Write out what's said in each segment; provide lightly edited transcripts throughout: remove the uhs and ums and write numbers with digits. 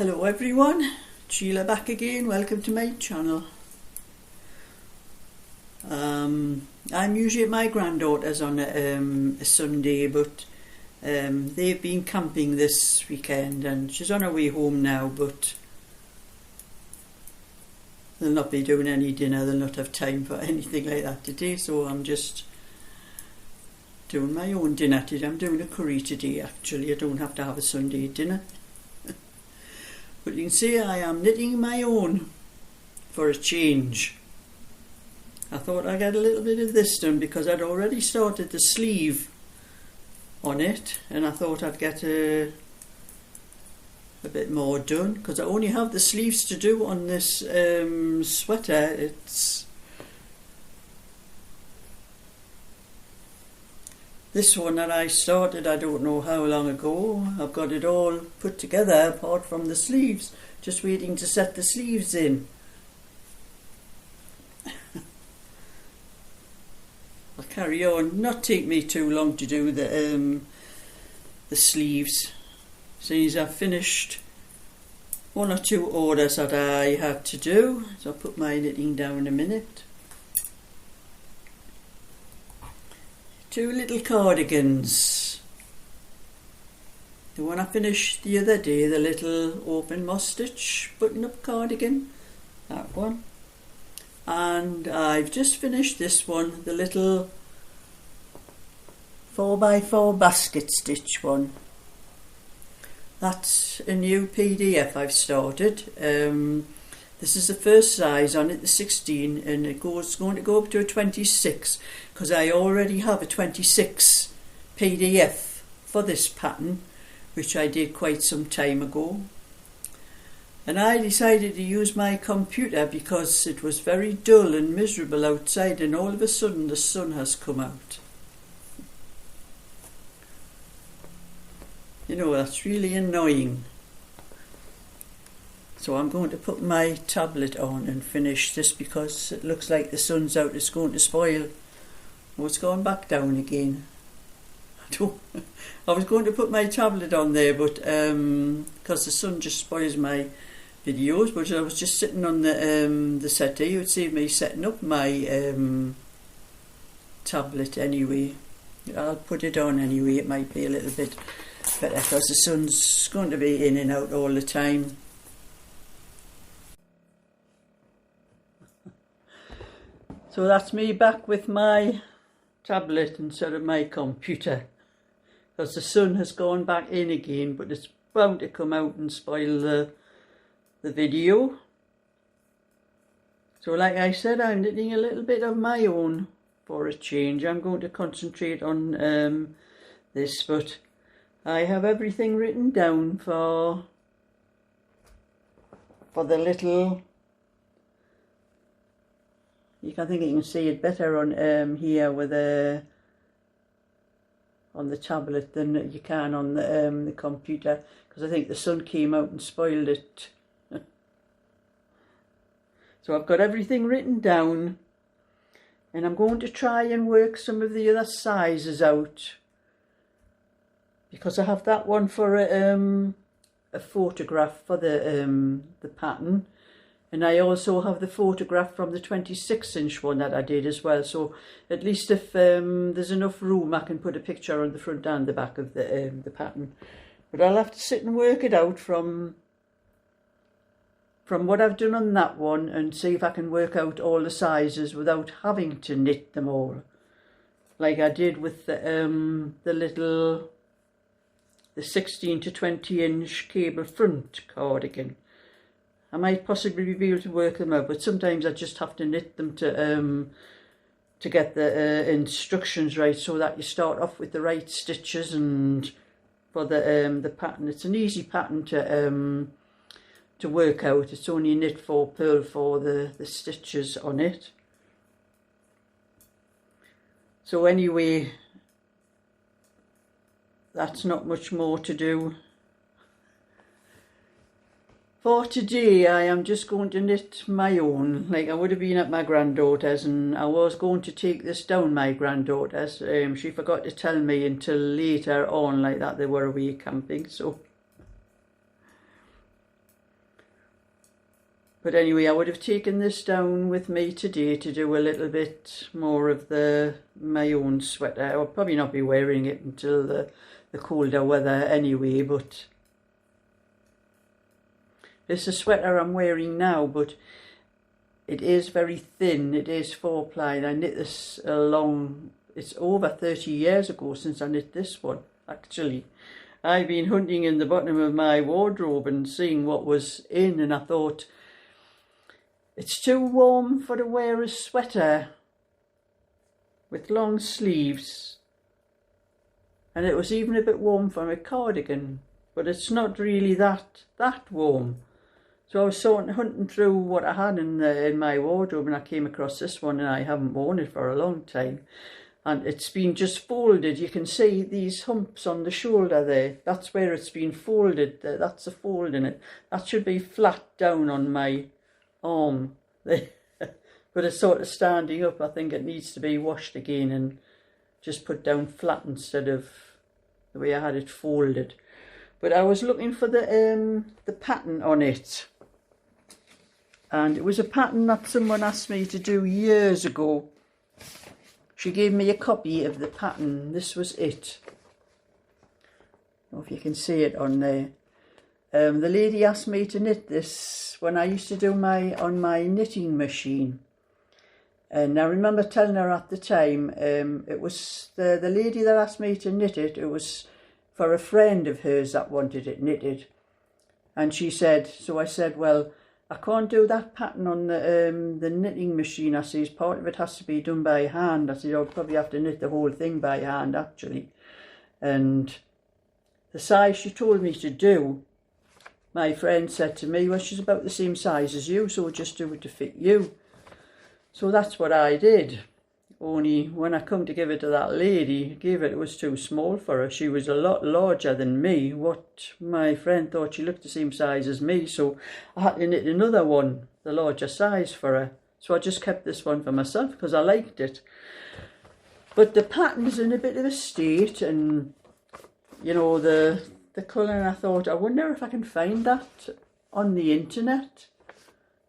Hello everyone, Sheila back again, welcome to my channel. I'm usually at my granddaughter's on a Sunday, but they've been camping this weekend and she's on her way home now, but they'll not be doing any dinner, they'll not have time for anything like that today, so I'm just doing my own dinner today. I'm doing a curry today actually, I don't have to have a Sunday dinner. But you can see I am knitting my own for a change. I thought I'd get a little bit of this done because I'd already started the sleeve on it, and I thought I'd get a bit more done because I only have the sleeves to do on this sweater. This one that I started, I don't know how long ago. I've got it all put together apart from the sleeves, just waiting to set the sleeves in. I'll carry on, not take me too long to do the sleeves, since I've finished one or two orders that I had to do. So I'll put my knitting down in a minute. Two little cardigans. The one I finished the other day, the little open moss stitch button-up cardigan, that one. And I've just finished this one, the little 4x4 basket stitch one. That's a new PDF I've started. This is the first size on it, the 16, and it's going to go up to a 26 because I already have a 26 PDF for this pattern, which I did quite some time ago. And I decided to use my computer because it was very dull and miserable outside, and all of a sudden the sun has come out. You know, that's really annoying. So I'm going to put my tablet on and finish this because it looks like the sun's out. It's going to spoil. Oh, it's gone back down again. I was going to put my tablet on there, but because the sun just spoils my videos. But I was just sitting on the settee. It would save me setting up my tablet anyway. I'll put it on anyway. It might be a little bit better because the sun's going to be in and out all the time. So that's me back with my tablet instead of my computer, because the sun has gone back in again, but it's bound to come out and spoil the video. So like I said, I'm knitting a little bit of my own for a change. I'm going to concentrate on this, but I have everything written down for the little. I think you can see it better on here with on the tablet than you can on the computer, because I think the sun came out and spoiled it. So I've got everything written down, and I'm going to try and work some of the other sizes out, because I have that one for a photograph for the pattern. And I also have the photograph from the 26-inch one that I did as well. So at least if there's enough room, I can put a picture on the front and the back of the pattern. But I'll have to sit and work it out from what I've done on that one, and see if I can work out all the sizes without having to knit them all, like I did with the 16 to 20-inch cable front cardigan. I might possibly be able to work them out, but sometimes I just have to knit them to get the instructions right, so that you start off with the right stitches. And for the pattern, it's an easy pattern to work out. It's only knit 4 purl for the stitches on it. So anyway, that's not much more to do. For today, I am just going to knit my own, like I would have been at my granddaughter's, and I was going to take this down my granddaughter's. She forgot to tell me until later on, like that they were away camping, so But anyway, I would have taken this down with me today to do a little bit more of my own sweater. I'll probably not be wearing it until the colder weather anyway, but it's a sweater I'm wearing now, but it is very thin. It is 4-ply, and I knit this it's over 30 years ago since I knit this one, actually. I've been hunting in the bottom of my wardrobe and seeing what was in, and I thought, it's too warm for to wear a sweater with long sleeves. And it was even a bit warm for my cardigan, but it's not really that warm. So I was sort of hunting through what I had in my wardrobe, and I came across this one, and I haven't worn it for a long time. And it's been just folded. You can see these humps on the shoulder there. That's where it's been folded. That's a fold in it. That should be flat down on my arm there. But it's sort of standing up. I think it needs to be washed again and just put down flat instead of the way I had it folded. But I was looking for the pattern on it. And it was a pattern that someone asked me to do years ago. She gave me a copy of the pattern. This was it. I don't know if you can see it on there. The lady asked me to knit this when I used to do on my knitting machine. And I remember telling her at the time, it was the lady that asked me to knit it. It was for a friend of hers that wanted it knitted. And she said, so I said, well, I can't do that pattern on the knitting machine. I says, part of it has to be done by hand. I said, I'll probably have to knit the whole thing by hand, actually. And the size she told me to do, my friend said to me, well, she's about the same size as you, so just do it to fit you. So that's what I did. Only when I come to give it to that lady, it was too small for her. She was a lot larger than me. What my friend thought she looked the same size as me, so I had to knit another one, the larger size for her. So I just kept this one for myself because I liked it. But the pattern's in a bit of a state, and you know, the colour, and I thought, I wonder if I can find that on the internet.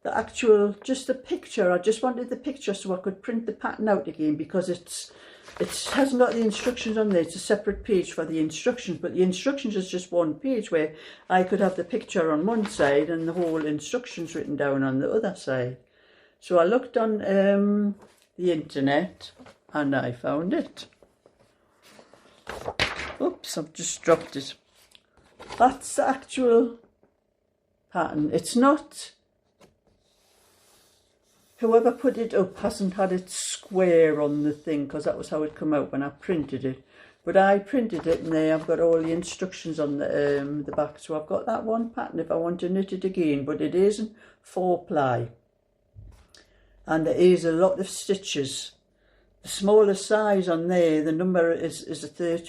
The actual, just the picture. I just wanted the picture so I could print the pattern out again, because it hasn't got the instructions on there. It's a separate page for the instructions, but the instructions is just one page where I could have the picture on one side and the whole instructions written down on the other side. So I looked on the internet and I found it. Oops, I've just dropped it. That's the actual pattern. It's not... Whoever put it up hasn't had it square on the thing, because that was how it come out when I printed it. But I printed it, and there I've got all the instructions on the back. So I've got that one pattern if I want to knit it again, but it isn't 4-ply. And there is a lot of stitches. The smallest size on there, the number is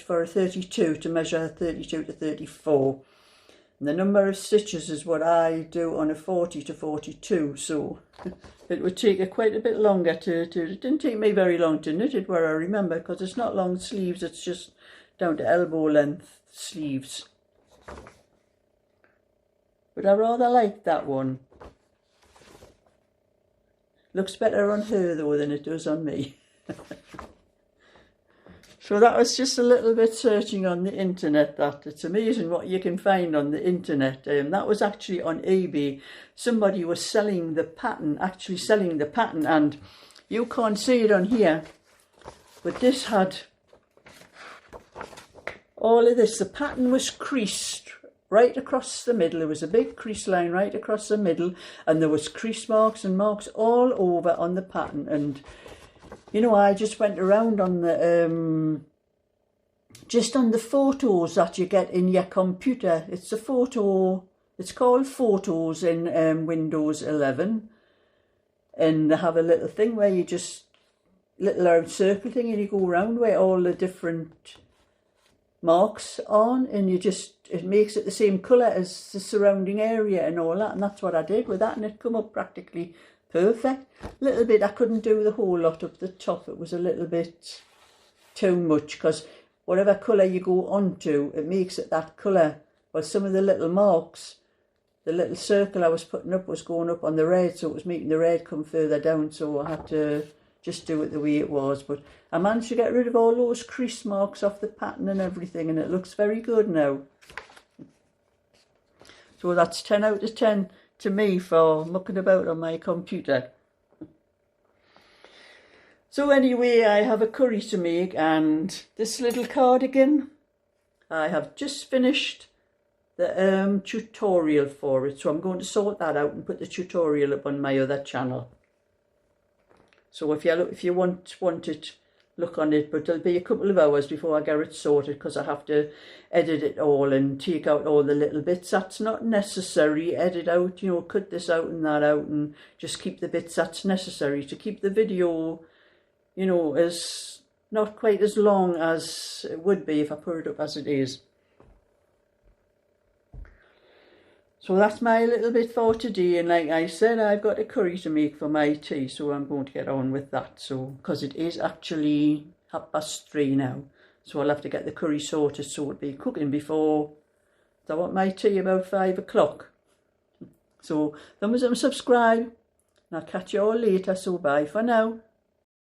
for a 32 to measure 32 to 34. And the number of stitches is what I do on a 40 to 42, so it would take quite a bit longer it didn't take me very long to knit it, where I remember, because it's not long sleeves, it's just down to elbow length sleeves. But I rather like that one. Looks better on her though than it does on me. So that was just a little bit searching on the internet. That it's amazing what you can find on the internet. That was actually on eBay. Somebody was selling the pattern, and you can't see it on here, but this had all of this. The pattern was creased right across the middle. There was a big crease line right across the middle, and there was crease marks and marks all over on the pattern. And you know, I just went around on the just on the photos that you get in your computer. It's a photo. It's called Photos in Windows 11, and they have a little thing where you just little round circle thing, and you go around where all the different marks on, and it makes it the same colour as the surrounding area and all that. And that's what I did with that, and it come up practically perfect. Little bit, I couldn't do the whole lot up the top. It was a little bit too much, because whatever colour you go onto, it makes it that colour. Well, some of the little marks the little circle I was putting up was going up on the red, so it was making the red come further down, so I had to just do it the way it was. But I managed to get rid of all those crease marks off the pattern and everything, and it looks very good now. So that's 10 out of 10 to me for mucking about on my computer. So anyway, I have a curry to make, and this little cardigan, I have just finished the tutorial for it, so I'm going to sort that out and put the tutorial up on my other channel. So if you want it, look on it, but it'll be a couple of hours before I get it sorted, because I have to edit it all and take out all the little bits that's not necessary, edit out, you know, cut this out and that out, and just keep the bits that's necessary to keep the video, you know, as not quite as long as it would be if I put it up as it is. So that's my little bit for today, and like I said, I've got a curry to make for my tea, so I'm going to get on with that. So, because it is actually 3:30 now, so I'll have to get the curry sorted so it'll be cooking before I want my tea about 5 o'clock. So thumbs up and subscribe, and I'll catch you all later, so bye for now.